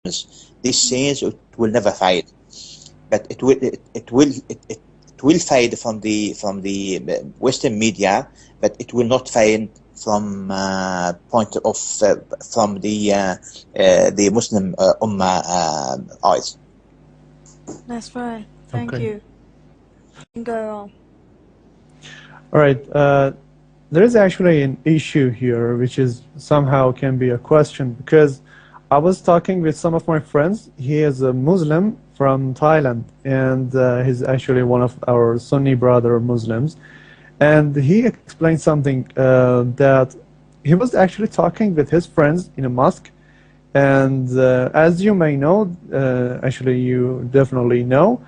These scenes it will never fade, but it will fade from the Western media, but it will not fade from point of from the Muslim Ummah eyes. That's right. Thank Okay. you. Go on. All right. There is actually an issue here, which is somehow can be a question, because I was talking with some of my friends. He is a Muslim from Thailand, and he's actually one of our Sunni brother Muslims. And he explained something that he was actually talking with his friends in a mosque. And as you may know, actually you definitely know,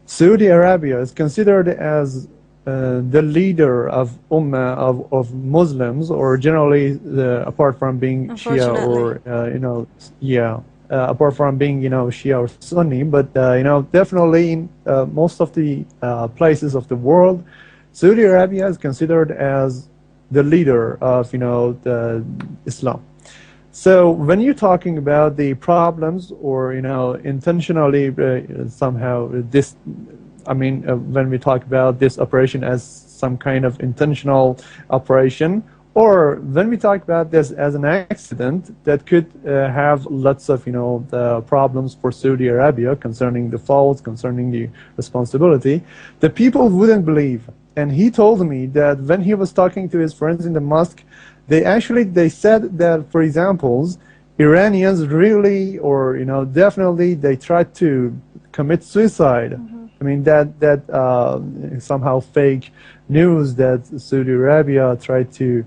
Saudi Arabia is considered as the leader of Ummah of Muslims, or generally apart from being Shia or apart from being Shia or Sunni, but definitely in most of the places of the world, Saudi Arabia is considered as the leader of the Islam. So when you're talking about the problems, or intentionally somehow this, I mean, when we talk about this operation as some kind of intentional operation, or when we talk about this as an accident that could have lots of the problems for Saudi Arabia concerning the faults, concerning the responsibility, the people wouldn't believe. And he told me that when he was talking to his friends in the mosque, they said that, for example, Iranians really, or definitely, they tried to commit suicide. Mm-hmm. I mean that somehow fake news that Saudi Arabia tried to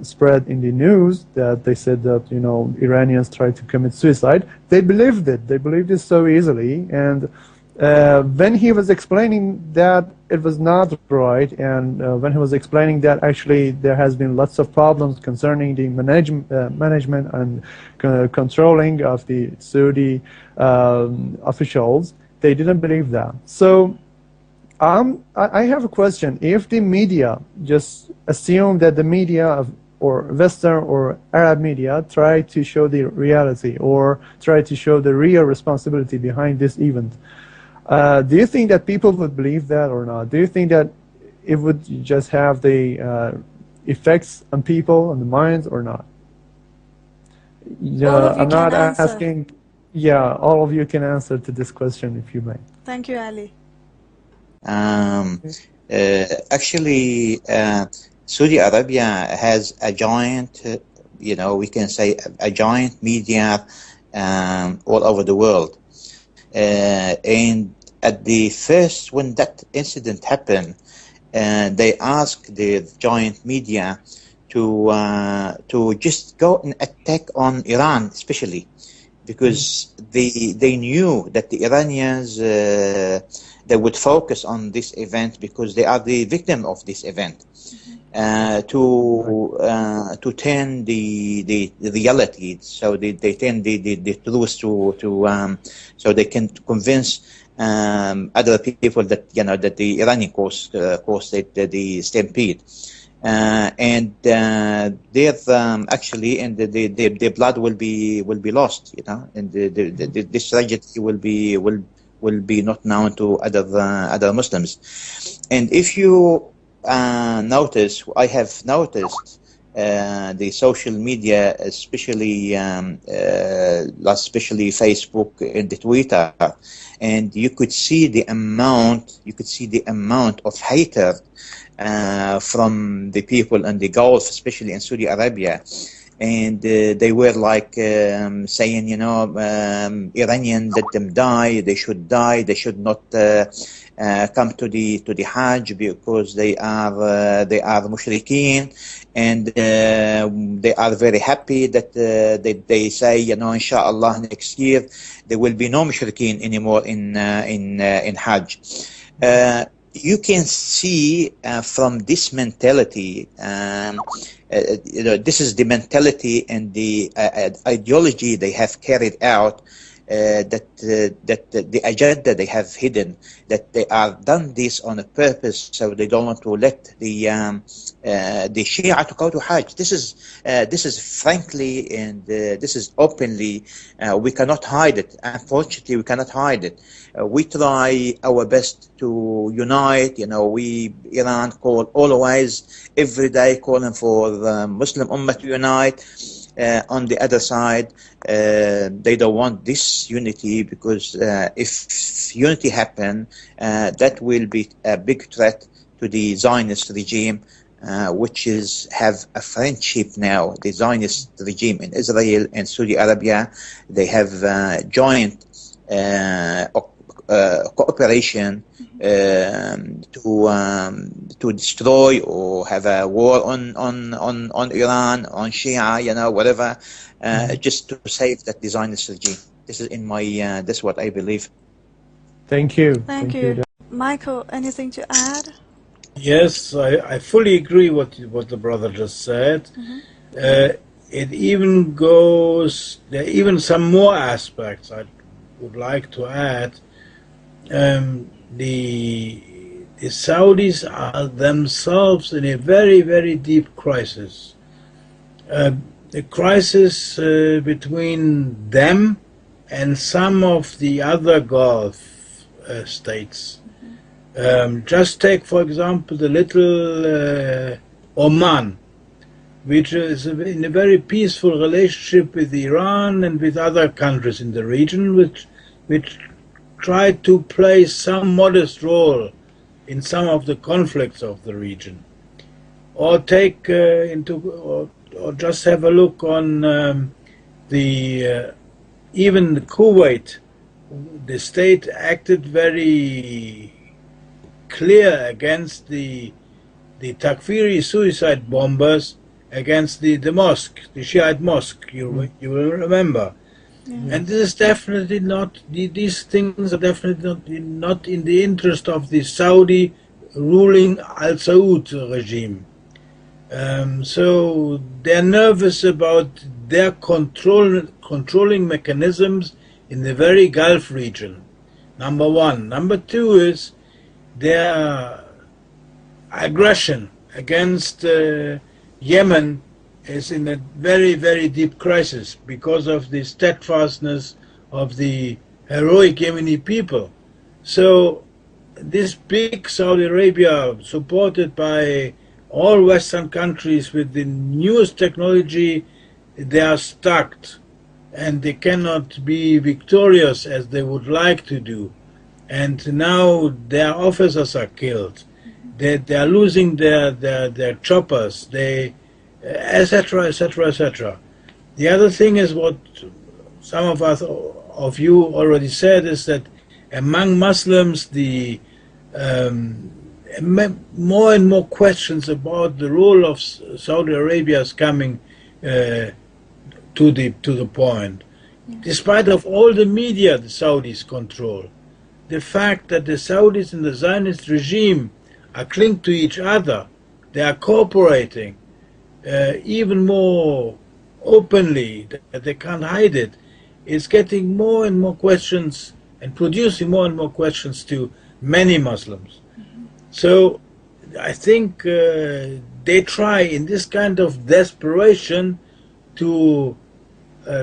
spread in the news, that they said that Iranians tried to commit suicide. They believed it. They believed it so easily. And when he was explaining that it was not right, and when he was explaining that actually there has been lots of problems concerning the management and controlling of the Saudi officials, they didn't believe that. So I have a question. If the media just assume that the media or Western or Arab media try to show the reality or try to show the real responsibility behind this event, do you think that people would believe that or not? Do you think that it would just have the effects on people, on the minds, or not? I'm not asking. Yeah, all of you can answer to this question if you may. Thank you, Ali. Actually, Saudi Arabia has a giant, we can say a giant media all over the world. And at the first, when that incident happened, they asked the giant media to just go and attack on Iran, especially because they knew that the Iranians they would focus on this event because they are the victim of this event. To turn the reality, so they turn the truth so they can convince other people that that the Iranian caused the stampede, and their actually, and the blood will be lost, and this tragedy will be not known to other Muslims. And if you notice, I have noticed the social media, especially Facebook and the Twitter, and you could see the amount of hatred from the people in the Gulf, especially in Saudi Arabia. And they were like saying, Iranian, let them die. They should die. They should not come to the Hajj because they are mushrikeen, and they are very happy that they say, inshallah, next year there will be no mushrikeen anymore in Hajj. You can see from this mentality, this is the mentality and the ideology they have carried out that the agenda they have hidden, that they are done this on a purpose, so they don't want to let the Shia to go to Hajj. This is frankly and this is openly. We cannot hide it. Unfortunately, we cannot hide it. We try our best to unite. We Iran call always, every day, calling for the Muslim Ummah to unite. On the other side, they don't want this unity, because if unity happen, that will be a big threat to the Zionist regime, which have a friendship now. The Zionist regime in Israel and Saudi Arabia, they have joint cooperation to destroy or have a war on Iran, on Shia, whatever, just to save that Zionist regime. This is this is what I believe. Thank you. Thank you. Michael, anything to add? Yes, I fully agree what the brother just said. It even goes, there are even some more aspects I would like to add. The Saudis are themselves in a very, very deep crisis. The crisis between them and some of the other Gulf states. Just take, for example, the little Oman, which is in a very peaceful relationship with Iran and with other countries in the region, which try to play some modest role in some of the conflicts of the region. Or take or just have a look on even the Kuwait. The state acted very clear against the Takfiri suicide bombers against the mosque, the Shiite mosque. You will remember. And this is definitely not, these things are definitely not in the interest of the Saudi ruling Al Saud regime. So they're nervous about their controlling mechanisms in the very Gulf region, number one. Number two is their aggression against Yemen is in a very, very deep crisis because of the steadfastness of the heroic Yemeni people. So this big Saudi Arabia, supported by all Western countries with the newest technology, they are stuck and they cannot be victorious as they would like to do. And now their officers are killed. They are losing their choppers. Etc., etc., etc. The other thing is what some of you already said, is that among Muslims, the more and more questions about the role of Saudi Arabia is coming to the point. Despite of all the media the Saudis control, the fact that the Saudis and the Zionist regime are linked to each other, they are cooperating even more openly, that they can't hide it, is getting more and more questions and producing more and more questions to many Muslims. So I think they try in this kind of desperation to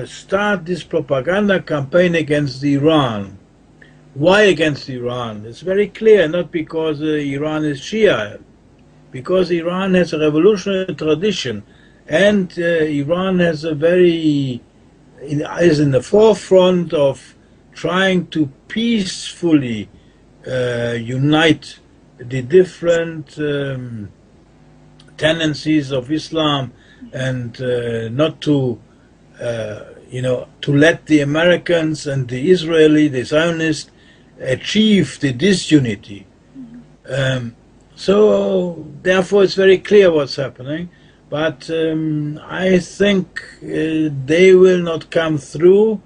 start this propaganda campaign against Iran. Why against Iran? It's very clear, not because Iran is Shia, because Iran has a revolutionary tradition, and Iran has is in the forefront of trying to peacefully unite the different tendencies of Islam, and not to to let the Americans and the the Zionists achieve the disunity. So therefore it's very clear what's happening, but I think they will not come through,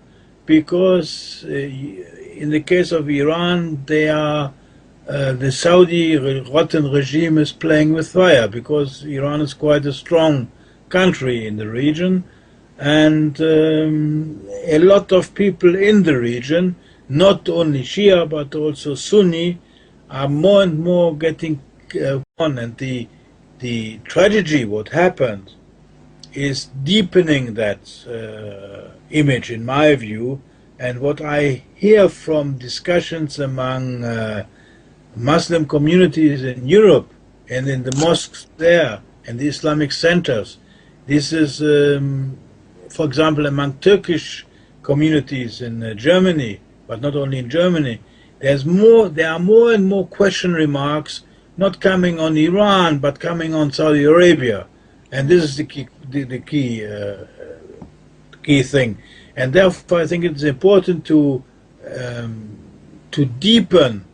because in the case of Iran, they are the Saudi rotten regime is playing with fire, because Iran is quite a strong country in the region, and a lot of people in the region, not only Shia but also Sunni, are more and more getting on, and the tragedy, what happened, is deepening that image, in my view. And what I hear from discussions among Muslim communities in Europe and in the mosques there and the Islamic centers, this is, for example, among Turkish communities in Germany, but not only in Germany, there are more and more question remarks, not coming on Iran, but coming on Saudi Arabia. And this is the key thing. And therefore, I think it's important to deepen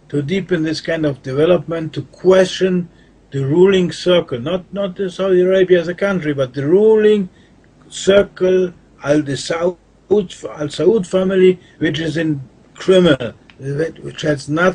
this kind of development, to question the ruling circle, not Saudi Arabia as a country, but the ruling circle, Al Saud family, which is in criminal, which has not